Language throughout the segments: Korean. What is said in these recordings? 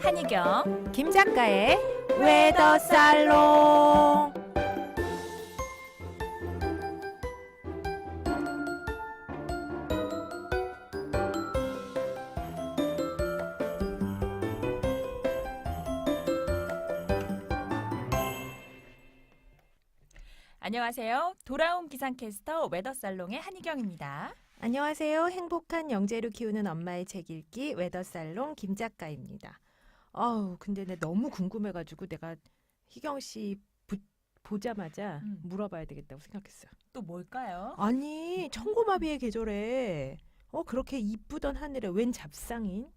한희경, 김 작가의 웨더 살롱. 안녕하세요. 돌아온 기상캐스터 웨더살롱의 한희경입니다. 안녕하세요. 행복한 영재를 키우는 엄마의 책 읽기 웨더 살롱 김 작가입니다. 근데 내 너무 궁금해가지고 내가 희경 씨 보자마자 물어봐야 되겠다고 생각했어요. 또 뭘까요? 아니, 청고마비의 계절에 그렇게 이쁘던 하늘에 웬 잡상인?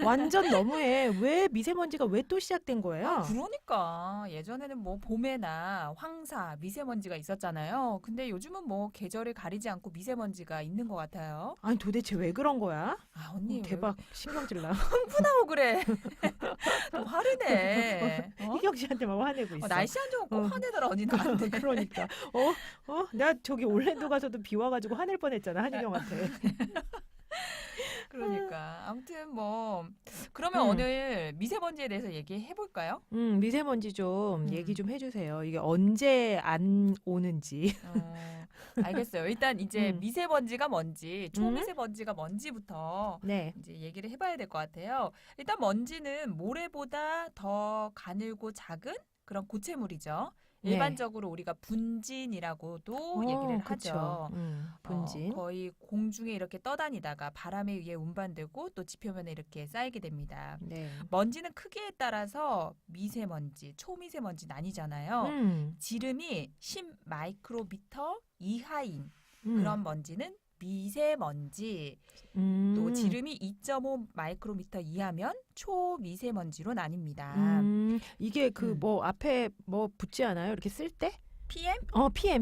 완전 너무해. 왜 미세먼지가 왜 또 시작된 거예요? 그러니까 예전에는 뭐 봄에나 황사, 미세먼지가 있었잖아요. 근데 요즘은 뭐 계절을 가리지 않고 미세먼지가 있는 것 같아요. 아니 도대체 왜 그런 거야? 언니 대박 신경질 나. 흥분하고 그래. 또 화르네. 희경 씨한테 막 화내고 있어. 날씨 안 좋으면 꼭 화내더라 언니 나한테. 그러니까. 내가 저기 올랜도 가서도 비 와가지고 화낼 뻔했잖아 한희경한테. 그러니까 아무튼 뭐 그러면 오늘 미세먼지에 대해서 얘기해 볼까요? 미세먼지 좀 얘기 좀 해주세요. 이게 언제 안 오는지. 알겠어요. 일단 이제 미세먼지가 뭔지, 초미세먼지가 뭔지부터 네. 이제 얘기를 해봐야 될 것 같아요. 일단 먼지는 모래보다 더 가늘고 작은 그런 고체물이죠. 네. 일반적으로 우리가 분진이라고도 얘기를 하죠. 분진. 거의 공중에 이렇게 떠다니다가 바람에 의해 운반되고 또 지표면에 이렇게 쌓이게 됩니다. 네. 먼지는 크기에 따라서 미세먼지, 초미세먼지 나뉘잖아요. 지름이 10 마이크로미터 이하인 그런 먼지는 미세먼지, 또 지름이 2.5 마이크로미터 이하면 초미세먼지로 나뉩니다. 이게 뭐 앞에 뭐 붙지 않아요? 이렇게 쓸 때? PM?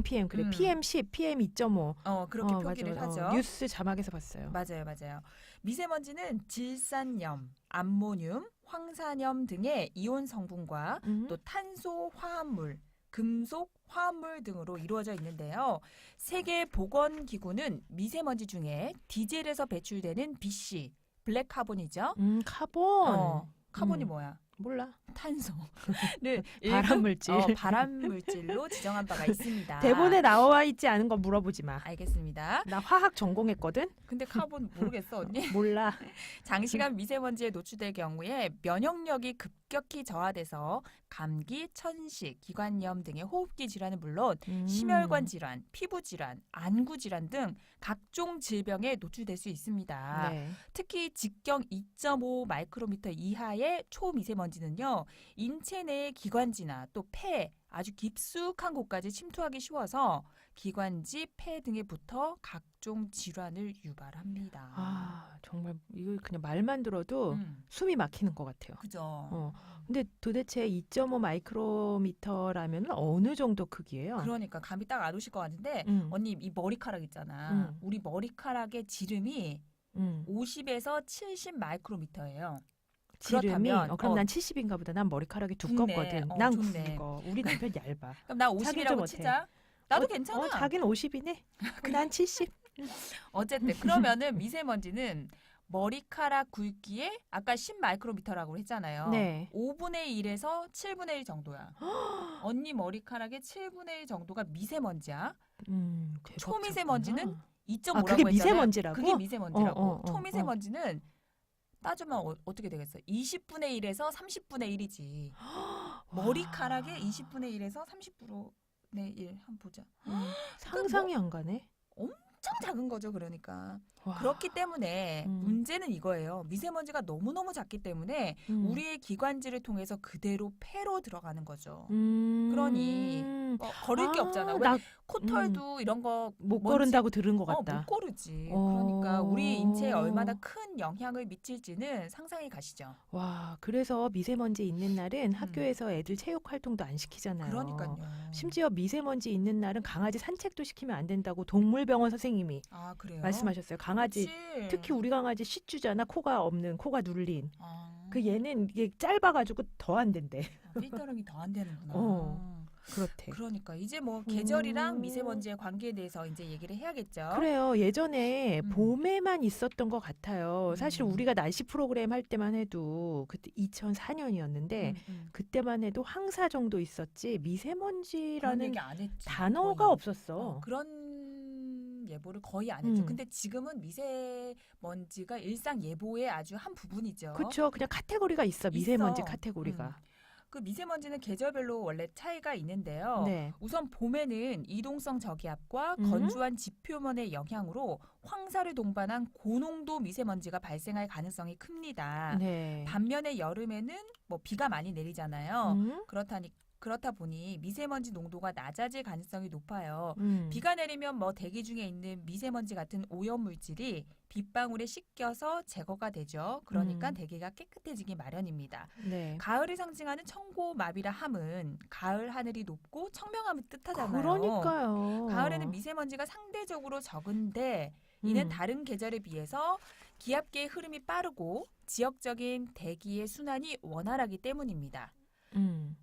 PM 그래. PM10, PM2.5. 그렇게 표기를 맞아. 하죠. 뉴스 자막에서 봤어요. 맞아요. 미세먼지는 질산염, 암모늄, 황산염 등의 이온 성분과 또 탄소 화합물, 금속 화합물 등으로 이루어져 있는데요. 세계보건기구는 미세먼지 중에 디젤에서 배출되는 BC, 블랙 카본이죠. 카본. 카본이 뭐야? 몰라. 탄소를 발암물질. 발암물질로 지정한 바가 있습니다. 대본에 나와 있지 않은 거 물어보지 마. 알겠습니다. 나 화학 전공했거든? 근데 카본 모르겠어 언니? 몰라. 장시간 미세먼지에 노출될 경우에 면역력이 급격히 저하돼서 감기, 천식, 기관염 등의 호흡기 질환은 물론 심혈관 질환, 피부 질환, 안구 질환 등 각종 질병에 노출될 수 있습니다. 네. 특히 직경 2.5 마이크로미터 이하의 초미세먼지는요. 인체 내의 기관지나 또 폐, 아주 깊숙한 곳까지 침투하기 쉬워서 기관지, 폐 등에 붙어 각종 질환을 유발합니다. 정말 이거 그냥 말만 들어도 숨이 막히는 것 같아요. 그죠. 근데 도대체 2.5 마이크로미터라면 어느 정도 크기예요? 그러니까 감이 딱 안 오실 것 같은데 언니 이 머리카락 있잖아. 우리 머리카락의 지름이 50에서 70 마이크로미터예요. 지름이? 그렇다면 그럼 난 70인가 보다. 난 머리카락이 두껍거든. 난 좋네. 굵어. 우리 남편 얇아. 그럼 나 자기 50이라고 좀 치자. 나도 괜찮아. 자기는 50이네. 난 70. 어쨌든 그러면은 미세먼지는 머리카락 굵기에 아까 10 마이크로미터라고 했잖아요. 네. 5분의 1에서 7분의 1 정도야. 언니 머리카락의 7분의 1 정도가 미세먼지야. 대박, 초미세먼지는 2.5라고 그게 했잖아요. 미세먼지라고? 그게 미세먼지라고. 어. 초미세먼지는 따지면 어떻게 되겠어? 20분의 1에서 30분의 1이지. 머리카락의 20분의 1에서 30분의 1 한번 보자. 상상이 안 가네. 엄청 작은 거죠, 그러니까. 와. 그렇기 때문에 문제는 이거예요. 미세먼지가 너무너무 작기 때문에 우리의 기관지를 통해서 그대로 폐로 들어가는 거죠. 그러니 거릴 게 없잖아. 왜 코털도 이런 거 못 거른다고 들은 것 같다. 못 거르지. 그러니까 우리 인체에 얼마나 큰 영향을 미칠지는 상상이 가시죠. 와, 그래서 미세먼지 있는 날은 학교에서 애들 체육 활동도 안 시키잖아요. 그러니까요. 심지어 미세먼지 있는 날은 강아지 산책도 시키면 안 된다고 동물병원 선생님이 그래요? 말씀하셨어요. 강아지 그치. 특히 우리 강아지 시주잖아. 코가 없는, 코가 눌린. 아. 그 얘는 이게 짧아가지고 더 안 된대. 필터링이 더 안 되는구나. 그렇대. 그러니까 이제 뭐 계절이랑 음. 미세먼지의 관계에 대해서 이제 얘기를 해야겠죠. 그래요. 예전에 음. 봄에만 있었던 것 같아요. 사실 음. 우리가 날씨 프로그램 할 때만 해도 그때 2004년이었는데 그때만 해도 황사 정도 있었지 그런 미세먼지라는 얘기 안 했지. 단어가 거의. 없었어. 그런 예보를 거의 안 했죠. 음. 근데 지금은 미세먼지가 일상 예보의 아주 한 부분이죠. 그렇죠. 그냥 카테고리가 있어. 미세먼지 있어. 카테고리가. 그 미세먼지는 계절별로 원래 차이가 있는데요. 네. 우선 봄에는 이동성 저기압과 음. 건조한 지표면의 영향으로 황사를 동반한 고농도 미세먼지가 발생할 가능성이 큽니다. 네. 반면에 여름에는 뭐 비가 많이 내리잖아요. 음. 그렇다 보니 미세먼지 농도가 낮아질 가능성이 높아요. 음. 비가 내리면 뭐 대기 중에 있는 미세먼지 같은 오염 물질이 빗방울에 씻겨서 제거가 되죠. 그러니까 대기가 깨끗해지기 마련입니다. 네. 가을을 상징하는 청고마비라 함은 가을 하늘이 높고 청명함을 뜻하잖아요. 그러니까요. 가을에는 미세먼지가 상대적으로 적은데 이는 다른 계절에 비해서 기압계의 흐름이 빠르고 지역적인 대기의 순환이 원활하기 때문입니다. 음.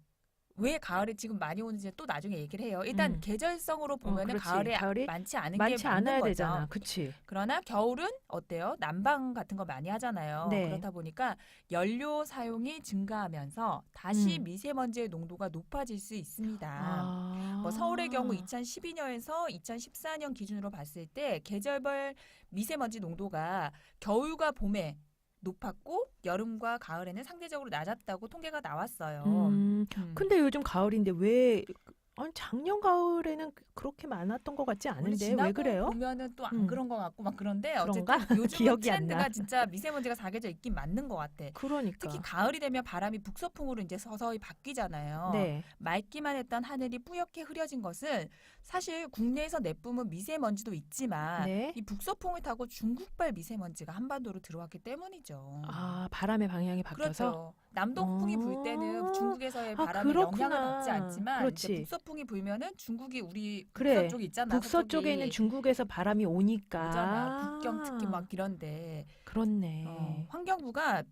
왜 가을에 지금 많이 오는지 또 나중에 얘기를 해요. 일단 계절성으로 보면은 그렇지. 가을에 가을이 많지 않은 게 많지 맞는 않아야 거죠. 되잖아. 그치? 그러나 겨울은 어때요? 난방 같은 거 많이 하잖아요. 네. 그렇다 보니까 연료 사용이 증가하면서 다시 음. 미세먼지의 농도가 높아질 수 있습니다. 아. 뭐 서울의 경우 2012년에서 2014년 기준으로 봤을 때 계절별 미세먼지 농도가 겨울과 봄에 높았고 여름과 가을에는 상대적으로 낮았다고 통계가 나왔어요. 근데 요즘 가을인데 왜 아니 작년 가을에는 그렇게 많았던 것 같지 원래 않은데 왜 지나고 그래요? 보면은 또 안 음. 그런 것 같고 막 그런데 그런가? 어쨌든 요즘 기억이 안 트렌드가 나. 진짜 미세먼지가 사겨져 있긴 맞는 것 같아. 그러니까. 특히 가을이 되면 바람이 북서풍으로 이제 서서히 바뀌잖아요. 네. 맑기만 했던 하늘이 뿌옇게 흐려진 것은 사실 국내에서 내뿜은 미세먼지도 있지만 네. 이 북서풍을 타고 중국발 미세먼지가 한반도로 들어왔기 때문이죠. 아, 바람의 방향이 바뀌어서 그렇죠. 남동풍이 불 때는 중국에서의 아, 바람이 그렇구나. 영향을 받지 않지만 그렇지. 이제 북서풍이 불면은 중국이 우리 그래. 북서쪽에 있잖아. 북서쪽에 있는 중국에서 바람이 오니까. 오잖아. 북경 특히 막 이런데 그렇네. 환경부가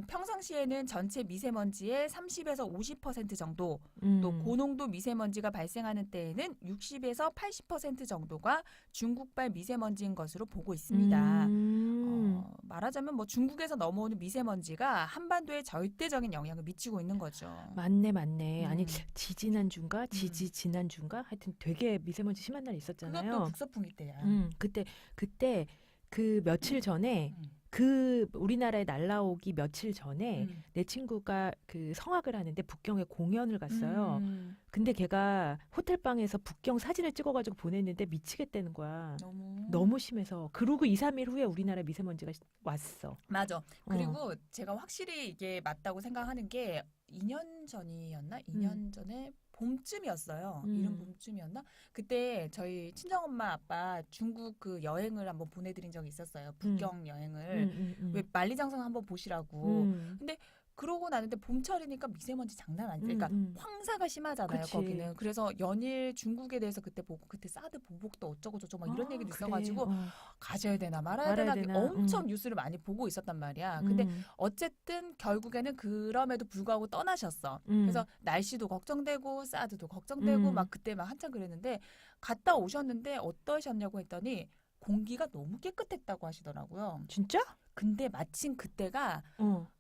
평상시에는 전체 미세먼지의 30에서 50% 정도 또 고농도 미세먼지가 발생하는 때에는 60에서 80% 정도가 중국발 미세먼지인 것으로 보고 있습니다. 말하자면 뭐 중국에서 넘어오는 미세먼지가 한반도에 절대적인 영향을 미치고 있는 거죠. 맞네, 맞네. 아니, 음. 지지난주인가? 지난주인가? 하여튼 되게 미세먼지 심한 날 있었잖아요. 그것도 북서풍이 때야. 그때 그 며칠 전에 그 우리나라에 날라오기 며칠 전에 내 친구가 그 성악을 하는데 북경에 공연을 갔어요. 근데 걔가 호텔방에서 북경 사진을 찍어가지고 보냈는데 미치겠다는 거야. 너무 심해서. 그러고 2, 3일 후에 우리나라 미세먼지가 왔어. 맞아. 그리고 제가 확실히 이게 맞다고 생각하는 게 2년 전이었나? 2년 전에 봄쯤이었어요. 이른 봄쯤이었나? 그때 저희 친정엄마 아빠 중국 그 여행을 한번 보내드린 적이 있었어요. 북경 여행을. 왜 만리장성 한번 보시라고. 근데 그러고 나는데 봄철이니까 미세먼지 장난 아니죠. 그러니까 황사가 심하잖아요. 그치. 거기는. 그래서 연일 중국에 대해서 그때 보고 그때 사드 보복도 어쩌고 저쩌고 막 이런 얘기도 그래. 있어가지고 가져야 되나 말아야 되나 엄청 뉴스를 많이 보고 있었단 말이야. 근데 어쨌든 결국에는 그럼에도 불구하고 떠나셨어. 그래서 날씨도 걱정되고 사드도 걱정되고 막 그때 막 한참 그랬는데 갔다 오셨는데 어떠셨냐고 했더니 공기가 너무 깨끗했다고 하시더라고요. 진짜? 근데 마침 그때가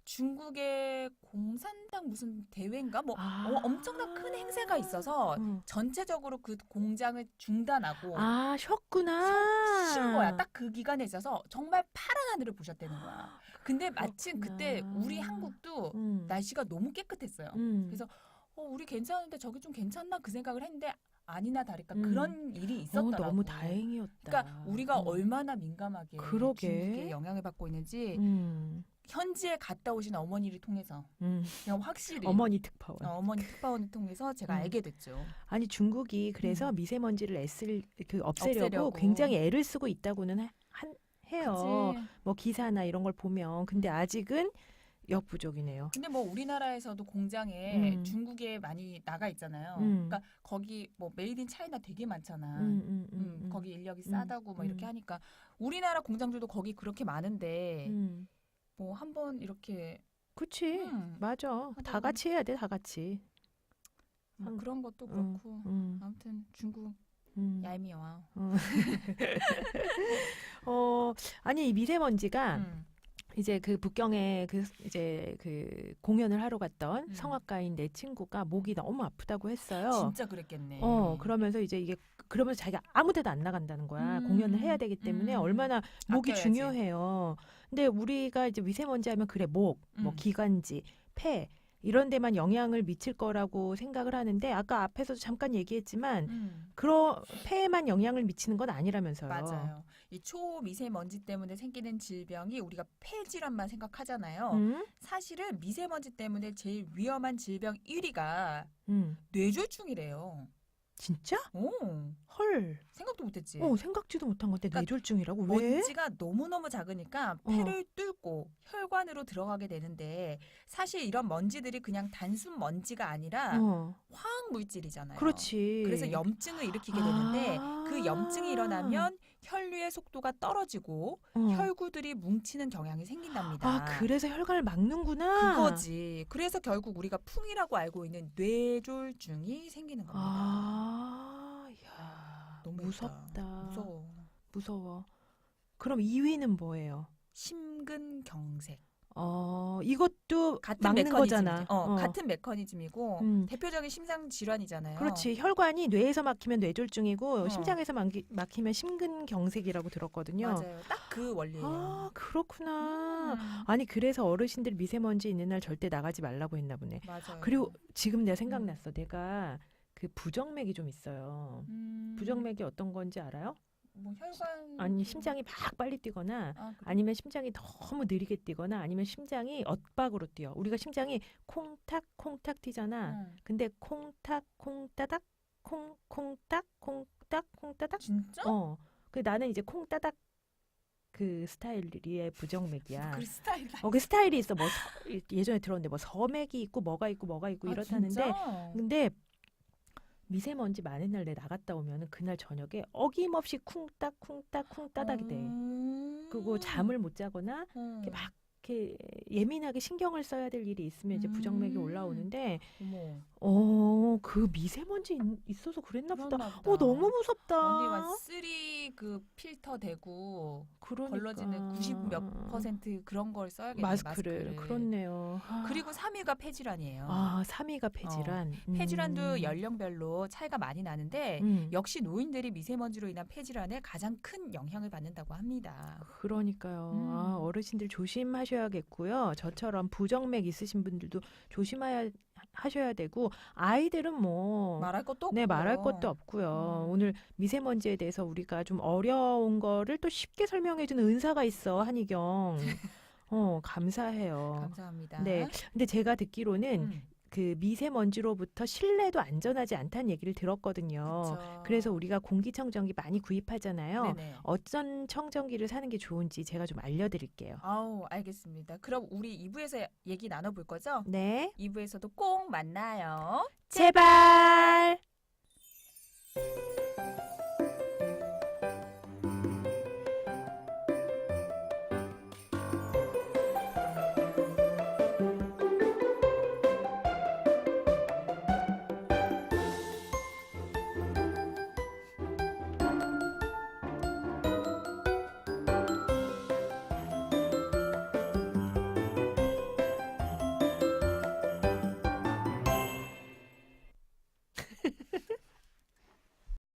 중국의 공산당 무슨 대회인가 뭐 엄청난 큰 행사가 있어서 전체적으로 그 공장을 중단하고 쉬었구나. 쉰 거야. 딱 그 기간에 있어서 정말 파란 하늘을 보셨다는 거야. 근데 마침 그때 우리 한국도 날씨가 너무 깨끗했어요. 그래서 우리 괜찮은데 저기 좀 괜찮나 그 생각을 했는데 아니나 다를까 그런 일이 있었더라고. 너무 다행이었다. 그러니까 우리가 얼마나 민감하게 그러게. 중국의 영향을 받고 있는지 현지에 갔다 오신 어머니를 통해서 그냥 확실히 어머니 특파원. 어머니 특파원을 통해서 제가 알게 됐죠. 아니 중국이 그래서 미세먼지를 없애려고 없애려고. 굉장히 애를 쓰고 있다고는 해요. 그치. 뭐 기사나 이런 걸 보면 근데 아직은 역부족이네요. 근데 뭐 우리나라에서도 공장에 중국에 많이 나가 있잖아요. 그러니까 거기 뭐 메이드 인 차이나 되게 많잖아. 거기 인력이 싸다고 뭐 이렇게 하니까 우리나라 공장들도 거기 그렇게 많은데 뭐 한번 이렇게 그치. 맞아. 다 같이 해야 돼. 다 같이. 뭐 그런 것도 그렇고 아무튼 중국 얄미워. 아니 이 미세먼지가 이제 그 북경에 이제 그 공연을 하러 갔던 성악가인 내 친구가 목이 너무 아프다고 했어요. 진짜 그랬겠네. 그러면서 이제 이게 그러면서 자기가 아무 데도 안 나간다는 거야. 공연을 해야 되기 때문에 얼마나 목이 아껴야지. 중요해요. 근데 우리가 이제 미세먼지 하면 그래 목, 뭐 기관지, 폐 이런 데만 영향을 미칠 거라고 생각을 하는데 아까 앞에서도 잠깐 얘기했지만 그런 폐에만 영향을 미치는 건 아니라면서요. 맞아요. 이 초미세먼지 때문에 생기는 질병이 우리가 폐 질환만 생각하잖아요. 사실은 미세먼지 때문에 제일 위험한 질병 1위가 뇌졸중이래요. 진짜? 오, 헐. 생각도 못했지. 생각지도 못한 건데 그러니까 뇌졸중이라고 왜? 먼지가 너무너무 작으니까 폐를 뚫고 혈관으로 들어가게 되는데 사실 이런 먼지들이 그냥 단순 먼지가 아니라 화학 물질이잖아요. 그렇지. 그래서 염증을 일으키게 되는데 그 염증이 일어나면 혈류의 속도가 떨어지고 혈구들이 뭉치는 경향이 생긴답니다. 그래서 혈관을 막는구나. 그거지. 그래서 결국 우리가 풍이라고 알고 있는 뇌졸중이 생기는 겁니다. 이야, 너무 무섭다. 무서워. 그럼 2위는 뭐예요? 심근경색. 이것도 같은 막는 메커니즘이지. 거잖아. 같은 메커니즘이고 대표적인 심장 질환이잖아요. 그렇지. 혈관이 뇌에서 막히면 뇌졸중이고 심장에서 막히면 심근경색이라고 들었거든요. 맞아요. 딱 그 원리예요. 그렇구나. 아니 그래서 어르신들 미세먼지 있는 날 절대 나가지 말라고 했나 보네. 맞아요. 그리고 지금 내가 생각났어. 내가 그 부정맥이 좀 있어요. 부정맥이 어떤 건지 알아요? 뭐 혈관 아니 심장이 막 빨리 뛰거나 그래. 아니면 심장이 너무 느리게 뛰거나 아니면 심장이 엇박으로 뛰어. 우리가 심장이 콩탁 콩탁 뛰잖아. 근데 콩탁 콩따닥 콩콩딱 콩딱 콩따닥. 진짜? 그 나는 이제 콩따닥 그 스타일의 부정맥이야. 그 스타일. 그 스타일이 있어. 뭐 예전에 들었는데 뭐 서맥이 있고 뭐가 있고 이렇다는데 진짜? 근데 미세먼지 많은 날 내 나갔다 오면은 그날 저녁에 어김없이 쿵딱 쿵딱 쿵따닥이 돼. 그리고 잠을 못 자거나 이렇게 막 이렇게 예민하게 신경을 써야 될 일이 있으면 이제 부정맥이 올라오는데 그 미세먼지 있어서 그랬나 보다. 너무 무섭다. 언니 막 쓰리 그 필터 대고 걸러지는 90몇% 그런 걸 써야겠네. 마스크를. 그렇네요. 그리고 3위가 폐질환이에요. 3위가 폐질환. 폐질환도 연령별로 차이가 많이 나는데 역시 노인들이 미세먼지로 인한 폐질환에 가장 큰 영향을 받는다고 합니다. 그러니까요. 어르신들 조심하셔야겠고요. 저처럼 부정맥 있으신 분들도 조심하셔야 되고 아이들은 뭐 말할 것도 없고요. 네, 말할 것도 없고요. 오늘 미세먼지에 대해서 우리가 좀 어려운 거를 또 쉽게 설명해주는 은사가 있어, 한희경. 감사해요. 감사합니다. 네, 근데 제가 듣기로는 그 미세먼지로부터 실내도 안전하지 않다는 얘기를 들었거든요. 그쵸. 그래서 우리가 공기청정기 많이 구입하잖아요. 네네. 어떤 청정기를 사는 게 좋은지 제가 좀 알려드릴게요. 알겠습니다. 그럼 우리 2부에서 얘기 나눠볼 거죠? 네. 2부에서도 꼭 만나요. 제발!